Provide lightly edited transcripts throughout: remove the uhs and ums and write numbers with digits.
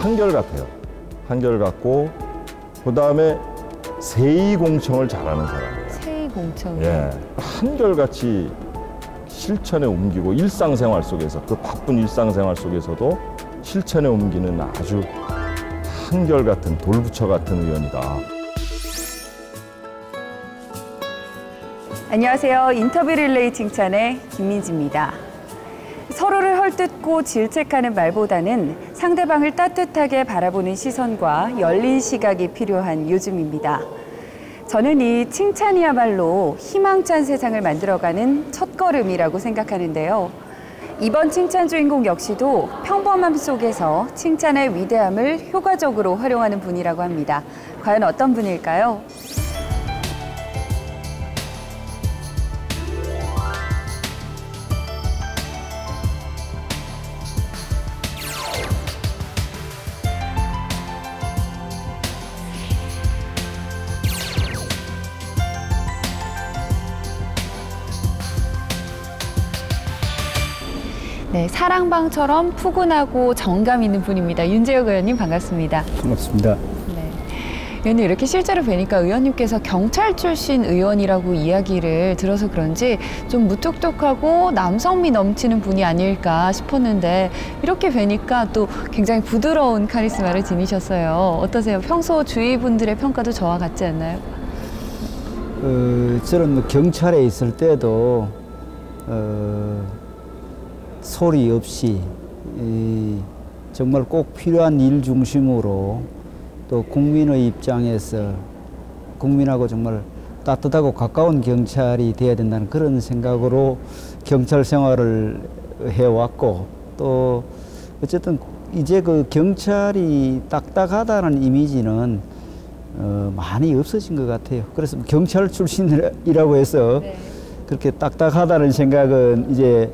한결같아요. 한결같고 그다음에 세의공청을 잘하는 사람이에요. 세의공청. 예, 한결같이 실천에 옮기고 일상생활 속에서 그 바쁜 일상생활 속에서도 실천에 옮기는 아주 한결같은 돌부처 같은 의원이다. 안녕하세요. 인터뷰 릴레이 칭찬의 김민지입니다. 서로를 헐뜯고 질책하는 말보다는 상대방을 따뜻하게 바라보는 시선과 열린 시각이 필요한 요즘입니다. 저는 이 칭찬이야말로 희망찬 세상을 만들어가는 첫걸음이라고 생각하는데요. 이번 칭찬 주인공 역시도 평범함 속에서 칭찬의 위대함을 효과적으로 활용하는 분이라고 합니다. 과연 어떤 분일까요? 네, 사랑방처럼 푸근하고 정감 있는 분입니다. 윤재욱 의원님 반갑습니다. 반갑습니다. 네, 의원님 이렇게 실제로 뵈니까 의원님께서 경찰 출신 의원이라고 이야기를 들어서 그런지 좀 무뚝뚝하고 남성미 넘치는 분이 아닐까 싶었는데 이렇게 뵈니까 또 굉장히 부드러운 카리스마를 지니셨어요. 어떠세요? 평소 주위 분들의 평가도 저와 같지 않나요? 저는 경찰에 있을 때도 소리 없이 정말 꼭 필요한 일 중심으로 또 국민의 입장에서 국민하고 정말 따뜻하고 가까운 경찰이 돼야 된다는 그런 생각으로 경찰 생활을 해왔고 또 어쨌든 이제 그 경찰이 딱딱하다는 이미지는 많이 없어진 것 같아요. 그래서 경찰 출신이라고 해서 네. 그렇게 딱딱하다는 생각은 이제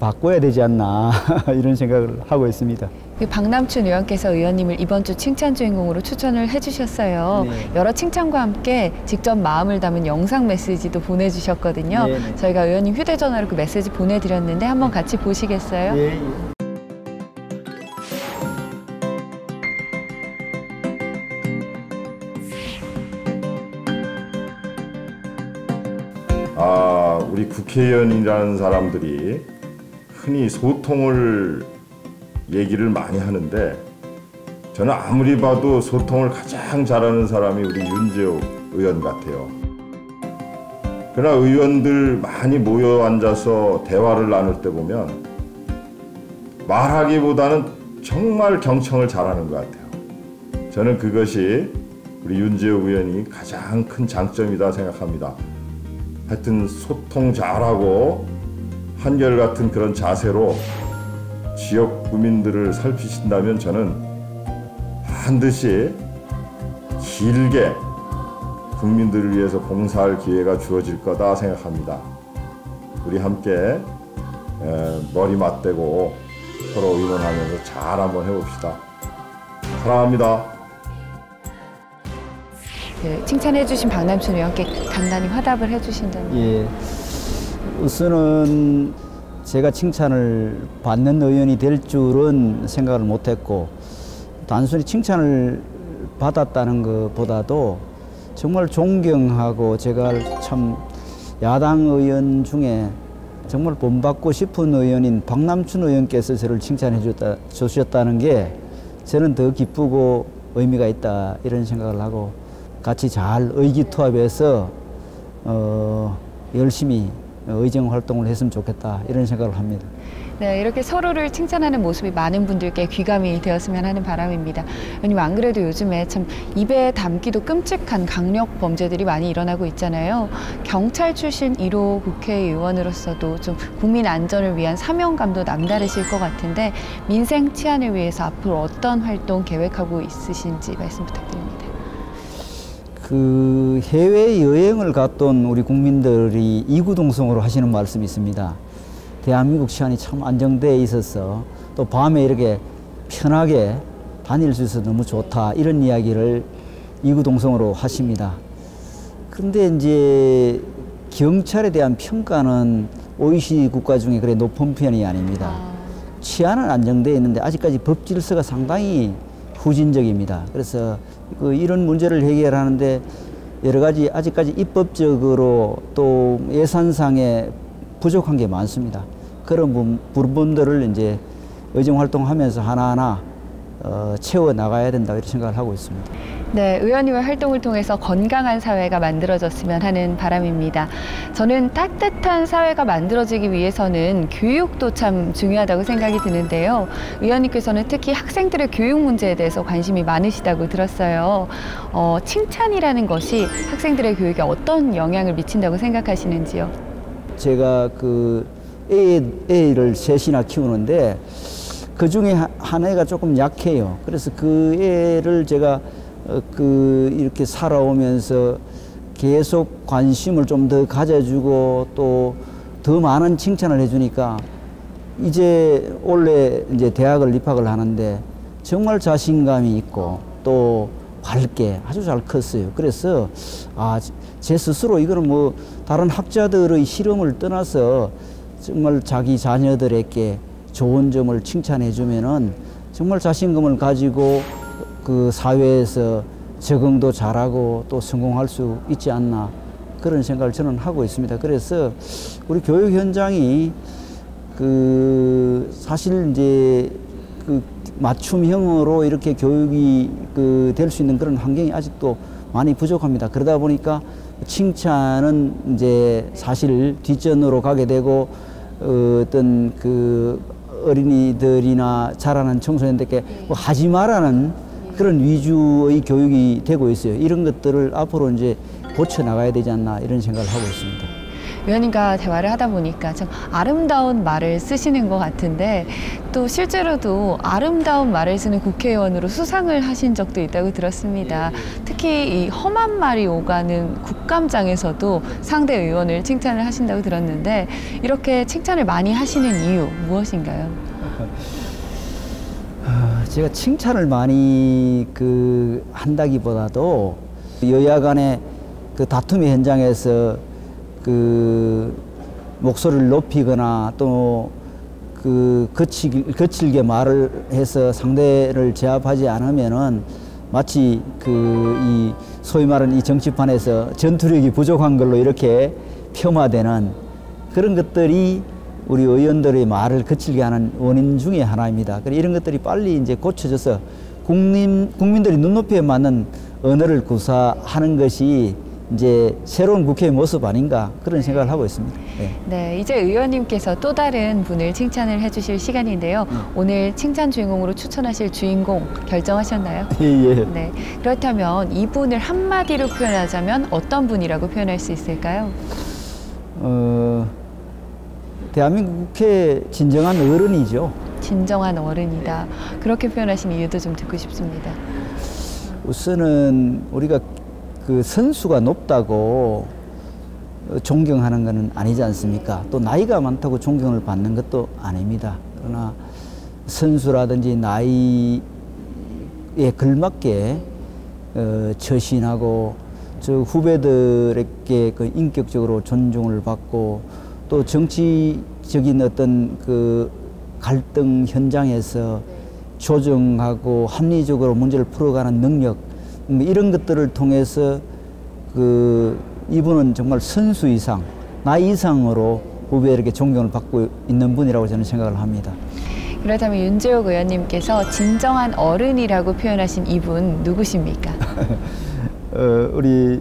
바꿔야 되지 않나 이런 생각을 하고 있습니다. 박남춘 의원께서 의원님을 이번 주 칭찬 주인공으로 추천을 해주셨어요. 네. 여러 칭찬과 함께 직접 마음을 담은 영상 메시지도 보내주셨거든요. 네. 저희가 의원님 휴대전화로 그 메시지 보내드렸는데 한번 같이 보시겠어요? 예. 우리 국회의원이라는 사람들이 흔히 소통을 얘기를 많이 하는데 저는 아무리 봐도 소통을 가장 잘하는 사람이 우리 윤재욱 의원 같아요. 그러나 의원들 많이 모여 앉아서 대화를 나눌 때 보면 말하기보다는 정말 경청을 잘하는 것 같아요. 저는 그것이 우리 윤재욱 의원이 가장 큰 장점이다 생각합니다. 하여튼 소통 잘하고 한결같은 그런 자세로 지역 구민들을 살피신다면 저는 반드시 길게 국민들을 위해서 봉사할 기회가 주어질 거다 생각합니다. 우리 함께 머리 맞대고 서로 의논하면서 잘 한번 해봅시다. 사랑합니다. 칭찬해주신 박남춘 의원께 간단히 화답을 해주신다면. 예. 우선은 제가 칭찬을 받는 의원이 될 줄은 생각을 못했고 단순히 칭찬을 받았다는 것보다도 정말 존경하고 제가 참 야당 의원 중에 정말 본받고 싶은 의원인 박남춘 의원께서 저를 칭찬해 주셨다는 게 저는 더 기쁘고 의미가 있다 이런 생각을 하고 같이 잘 의기투합해서 열심히 의정 활동을 했으면 좋겠다 이런 생각을 합니다. 네, 이렇게 서로를 칭찬하는 모습이 많은 분들께 귀감이 되었으면 하는 바람입니다. 왜냐면 안 그래도 요즘에 참 입에 담기도 끔찍한 강력 범죄들이 많이 일어나고 있잖아요. 경찰 출신 1호 국회의원으로서도 좀 국민 안전을 위한 사명감도 남다르실 것 같은데 민생 치안을 위해서 앞으로 어떤 활동 계획하고 있으신지 말씀 부탁드립니다. 그 해외 여행을 갔던 우리 국민들이 이구동성으로 하시는 말씀이 있습니다. 대한민국 치안이 참 안정되어 있어서 또 밤에 이렇게 편하게 다닐 수 있어서 너무 좋다 이런 이야기를 이구동성으로 하십니다. 그런데 이제 경찰에 대한 평가는 OECD 국가 중에 그래 높은 편이 아닙니다. 치안은 안정되어 있는데 아직까지 법 질서가 상당히 후진적입니다. 그래서 이런 문제를 해결하는데 여러 가지 아직까지 입법적으로 또 예산상에 부족한 게 많습니다. 그런 부분들을 이제 의정 활동하면서 하나하나 채워 나가야 된다 이렇게 생각을 하고 있습니다. 네, 의원님의 활동을 통해서 건강한 사회가 만들어졌으면 하는 바람입니다. 저는 따뜻한 사회가 만들어지기 위해서는 교육도 참 중요하다고 생각이 드는데요. 의원님께서는 특히 학생들의 교육 문제에 대해서 관심이 많으시다고 들었어요. 칭찬이라는 것이 학생들의 교육에 어떤 영향을 미친다고 생각하시는지요? 제가 애를 셋이나 키우는데 그 중에 한 애가 조금 약해요. 그래서 그 애를 제가 이렇게 살아오면서 계속 관심을 좀 더 가져주고 또 더 많은 칭찬을 해주니까 이제 원래 이제 대학을 입학을 하는데 정말 자신감이 있고 또 밝게 아주 잘 컸어요. 그래서 제 스스로 이거는 뭐 다른 학자들의 실험을 떠나서 정말 자기 자녀들에게 좋은 점을 칭찬해 주면은 정말 자신감을 가지고 그 사회에서 적응도 잘하고 또 성공할 수 있지 않나 그런 생각을 저는 하고 있습니다. 그래서 우리 교육 현장이 사실 이제 맞춤형으로 이렇게 교육이 될 수 있는 그런 환경이 아직도 많이 부족합니다. 그러다 보니까 칭찬은 이제 사실 뒷전으로 가게 되고 어떤 어린이들이나 자라는 청소년들께 뭐 하지 말라는 그런 위주의 교육이 되고 있어요. 이런 것들을 앞으로 이제 고쳐 나가야 되지 않나 이런 생각을 하고 있습니다. 의원님과 대화를 하다 보니까 참 아름다운 말을 쓰시는 것 같은데 또 실제로도 아름다운 말을 쓰는 국회의원으로 수상을 하신 적도 있다고 들었습니다. 특히 이 험한 말이 오가는 국감장에서도 상대 의원을 칭찬을 하신다고 들었는데 이렇게 칭찬을 많이 하시는 이유 무엇인가요? 제가 칭찬을 많이 한다기보다도 여야 간의 다툼의 현장에서 목소리를 높이거나 또 거칠게 말을 해서 상대를 제압하지 않으면은 마치 이 소위 말하는 이 정치판에서 전투력이 부족한 걸로 이렇게 폄하되는 그런 것들이 우리 의원들의 말을 거칠게 하는 원인 중에 하나입니다. 이런 것들이 빨리 이제 고쳐져서 국민들이 눈높이에 맞는 언어를 구사하는 것이 이제 새로운 국회의 모습 아닌가 그런 생각을 하고 있습니다. 네. 네, 이제 의원님께서 또 다른 분을 칭찬을 해주실 시간인데요. 오늘 칭찬 주인공으로 추천하실 주인공 결정하셨나요? 예. 네, 그렇다면 이분을 한마디로 표현하자면 어떤 분이라고 표현할 수 있을까요? 대한민국 국회의 진정한 어른이죠. 진정한 어른이다. 그렇게 표현하신 이유도 좀 듣고 싶습니다. 우선은 우리가 선수가 높다고 존경하는 것은 아니지 않습니까? 또 나이가 많다고 존경을 받는 것도 아닙니다. 그러나 선수라든지 나이에 걸맞게 처신하고 후배들에게 인격적으로 존중을 받고 또 정치적인 어떤 갈등 현장에서 조정하고 합리적으로 문제를 풀어가는 능력 이런 것들을 통해서 이분은 정말 선수 이상, 나이 이상으로 후배에게 존경을 받고 있는 분이라고 저는 생각을 합니다. 그렇다면 윤재욱 의원님께서 진정한 어른이라고 표현하신 이분 누구십니까? 우리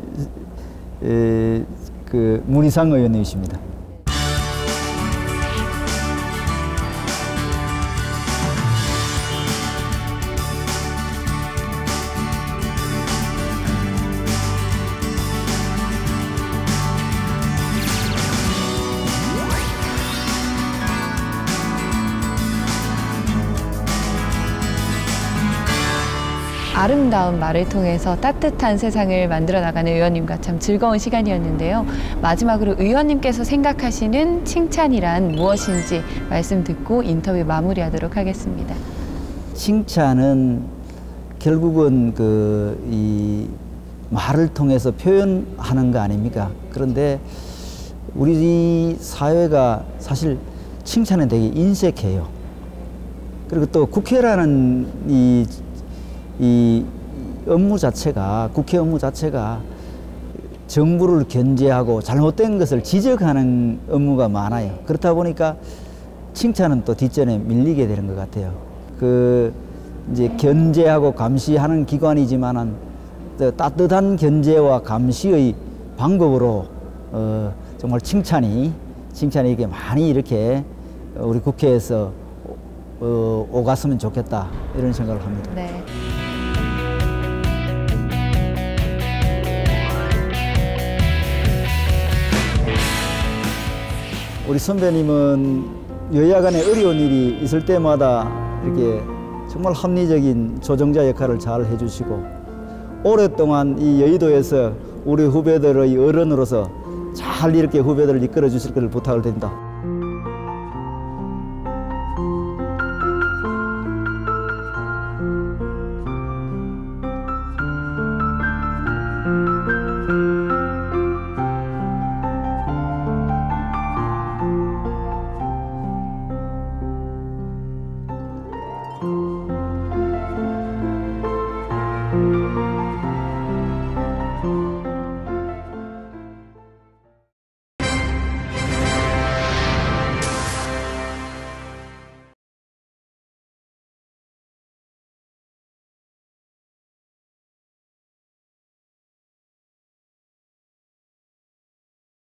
문희상 의원님이십니다. 아름다운 말을 통해서 따뜻한 세상을 만들어 나가는 의원님과 참 즐거운 시간이었는데요. 마지막으로 의원님께서 생각하시는 칭찬이란 무엇인지 말씀 듣고 인터뷰 마무리하도록 하겠습니다. 칭찬은 결국은 이 말을 통해서 표현하는 거 아닙니까? 그런데 우리 사회가 사실 칭찬에 되게 인색해요. 그리고 또 국회라는 이 업무 자체가, 국회 업무 자체가 정부를 견제하고 잘못된 것을 지적하는 업무가 많아요. 그렇다 보니까 칭찬은 또 뒷전에 밀리게 되는 것 같아요. 이제 견제하고 감시하는 기관이지만은 따뜻한 견제와 감시의 방법으로 정말 칭찬이 이렇게 많이 이렇게 우리 국회에서 오갔으면 좋겠다 이런 생각을 합니다. 네. 우리 선배님은 여야 간에 어려운 일이 있을 때마다 이렇게 정말 합리적인 조정자 역할을 잘 해주시고 오랫동안 이 여의도에서 우리 후배들의 어른으로서 잘 이렇게 후배들을 이끌어 주실 것을 부탁을 드립니다.